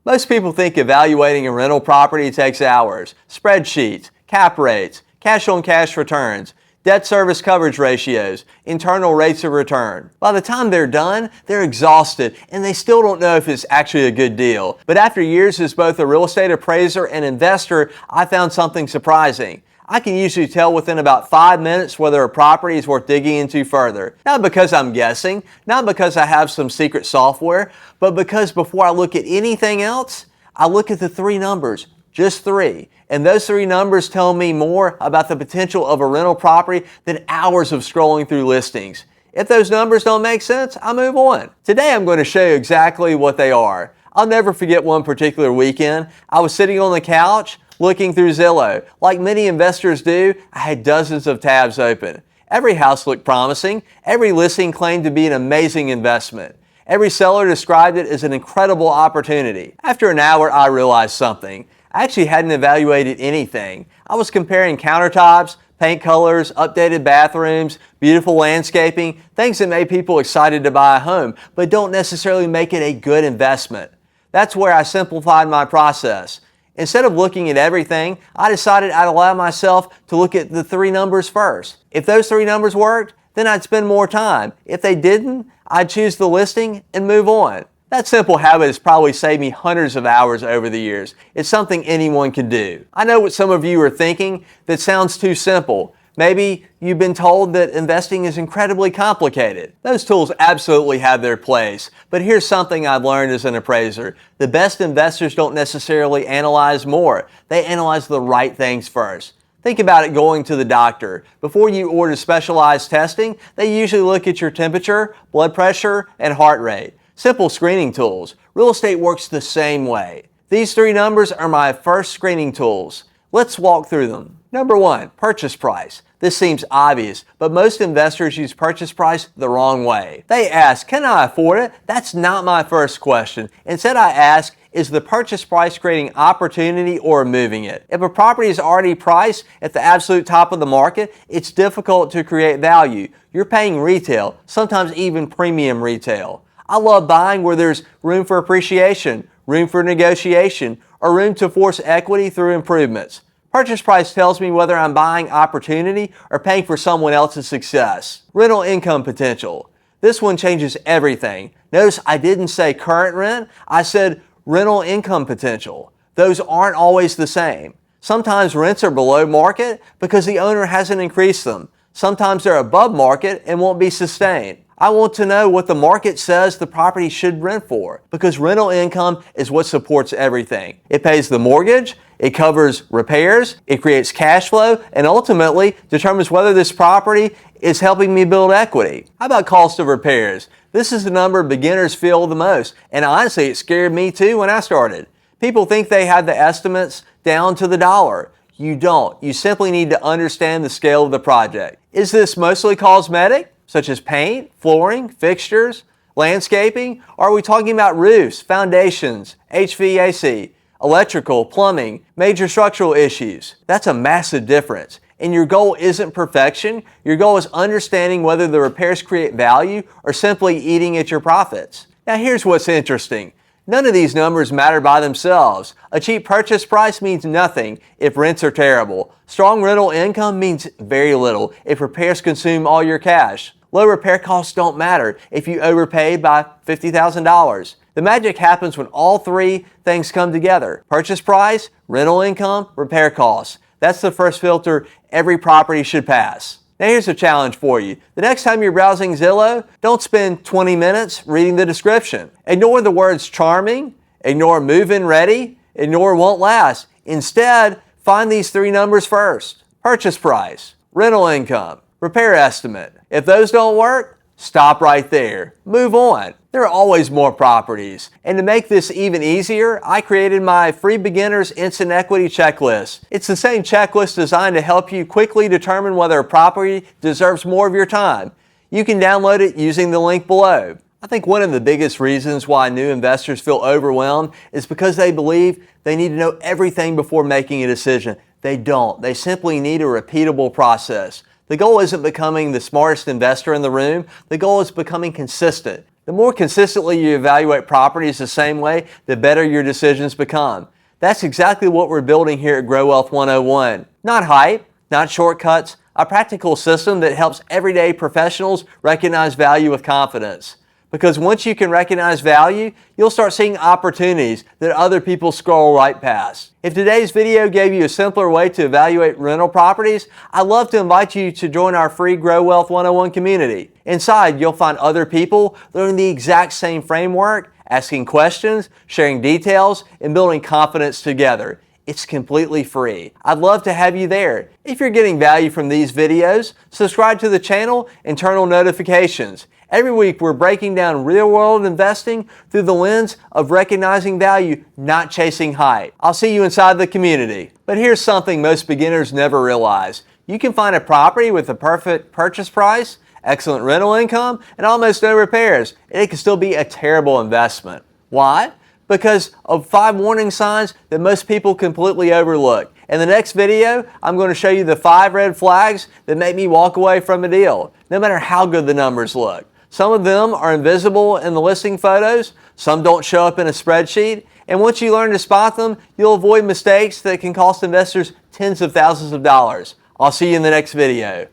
Most people think evaluating a rental property takes hours. Spreadsheets, cap rates, cash-on-cash returns, debt service coverage ratios, internal rates of return. By the time they're done, they're exhausted and they still don't know if it's actually a good deal. But after years as both a real estate appraiser and investor, I found something surprising. I can usually tell within about 5 minutes whether a property is worth digging into further. Not because I'm guessing, not because I have some secret software, but because before I look at anything else, I look at the three numbers, just three. And those three numbers tell me more about the potential of a rental property than hours of scrolling through listings. If those numbers don't make sense, I move on. Today I'm going to show you exactly what they are. I'll never forget one particular weekend. I was sitting on the couch looking through Zillow. Like many investors do, I had dozens of tabs open. Every house looked promising. Every listing claimed to be an amazing investment. Every seller described it as an incredible opportunity. After an hour, I realized something. I actually hadn't evaluated anything. I was comparing countertops, paint colors, updated bathrooms, beautiful landscaping, things that made people excited to buy a home, but don't necessarily make it a good investment. That's where I simplified my process. Instead of looking at everything, I decided I'd allow myself to look at the three numbers first. If those three numbers worked, then I'd spend more time. If they didn't, I'd choose the listing and move on. That simple habit has probably saved me hundreds of hours over the years. It's something anyone can do. I know what some of you are thinking. That sounds too simple. Maybe you've been told that investing is incredibly complicated. Those tools absolutely have their place. But here's something I've learned as an appraiser. The best investors don't necessarily analyze more. They analyze the right things first. Think about it going to the doctor. Before you order specialized testing, they usually look at your temperature, blood pressure, and heart rate. Simple screening tools. Real estate works the same way. These three numbers are my first screening tools. Let's walk through them. Number one, purchase price. This seems obvious, but most investors use purchase price the wrong way. They ask, can I afford it? That's not my first question. Instead, I ask, is the purchase price creating opportunity or moving it? If a property is already priced at the absolute top of the market, it's difficult to create value. You're paying retail, sometimes even premium retail. I love buying where there's room for appreciation, room for negotiation, or room to force equity through improvements. Purchase price tells me whether I'm buying opportunity or paying for someone else's success. Rental income potential. This one changes everything. Notice I didn't say current rent, I said rental income potential. Those aren't always the same. Sometimes rents are below market because the owner hasn't increased them. Sometimes they're above market and won't be sustained. I want to know what the market says the property should rent for, because rental income is what supports everything. It pays the mortgage, it covers repairs, it creates cash flow, and ultimately determines whether this property is helping me build equity. How about cost of repairs? This is the number beginners feel the most, and honestly it scared me too when I started. People think they have the estimates down to the dollar. You don't. You simply need to understand the scale of the project. Is this mostly cosmetic, such as paint, flooring, fixtures, landscaping? Or are we talking about roofs, foundations, HVAC, electrical, plumbing, major structural issues? That's a massive difference. And your goal isn't perfection. Your goal is understanding whether the repairs create value or simply eating at your profits. Now here's what's interesting. None of these numbers matter by themselves. A cheap purchase price means nothing if rents are terrible. Strong rental income means very little if repairs consume all your cash. Low repair costs don't matter if you overpaid by $50,000. The magic happens when all three things come together. Purchase price, rental income, repair costs. That's the first filter every property should pass. Now here's a challenge for you. The next time you're browsing Zillow, don't spend 20 minutes reading the description. Ignore the words charming, ignore move-in ready, ignore won't last. Instead, find these three numbers first. Purchase price, rental income, repair estimate. If those don't work, stop right there. Move on. There are always more properties. And to make this even easier, I created my free beginners instant equity checklist. It's the same checklist designed to help you quickly determine whether a property deserves more of your time. You can download it using the link below. I think one of the biggest reasons why new investors feel overwhelmed is because they believe they need to know everything before making a decision. They don't. They simply need a repeatable process. The goal isn't becoming the smartest investor in the room. The goal is becoming consistent. The more consistently you evaluate properties the same way, the better your decisions become. That's exactly what we're building here at Grow Wealth 101. Not hype, not shortcuts, a practical system that helps everyday professionals recognize value with confidence. Because once you can recognize value, you'll start seeing opportunities that other people scroll right past. If today's video gave you a simpler way to evaluate rental properties, I'd love to invite you to join our free Grow Wealth 101 community. Inside, you'll find other people learning the exact same framework, asking questions, sharing details, and building confidence together. It's completely free. I'd love to have you there. If you're getting value from these videos, subscribe to the channel and turn on notifications. Every week we're breaking down real-world investing through the lens of recognizing value, not chasing hype. I'll see you inside the community. But here's something most beginners never realize. You can find a property with the perfect purchase price, excellent rental income, and almost no repairs, and it can still be a terrible investment. Why? Because of 5 warning signs that most people completely overlook. In the next video, I'm going to show you the 5 red flags that make me walk away from a deal, no matter how good the numbers look. Some of them are invisible in the listing photos, some don't show up in a spreadsheet, and once you learn to spot them, you'll avoid mistakes that can cost investors tens of thousands of dollars. I'll see you in the next video.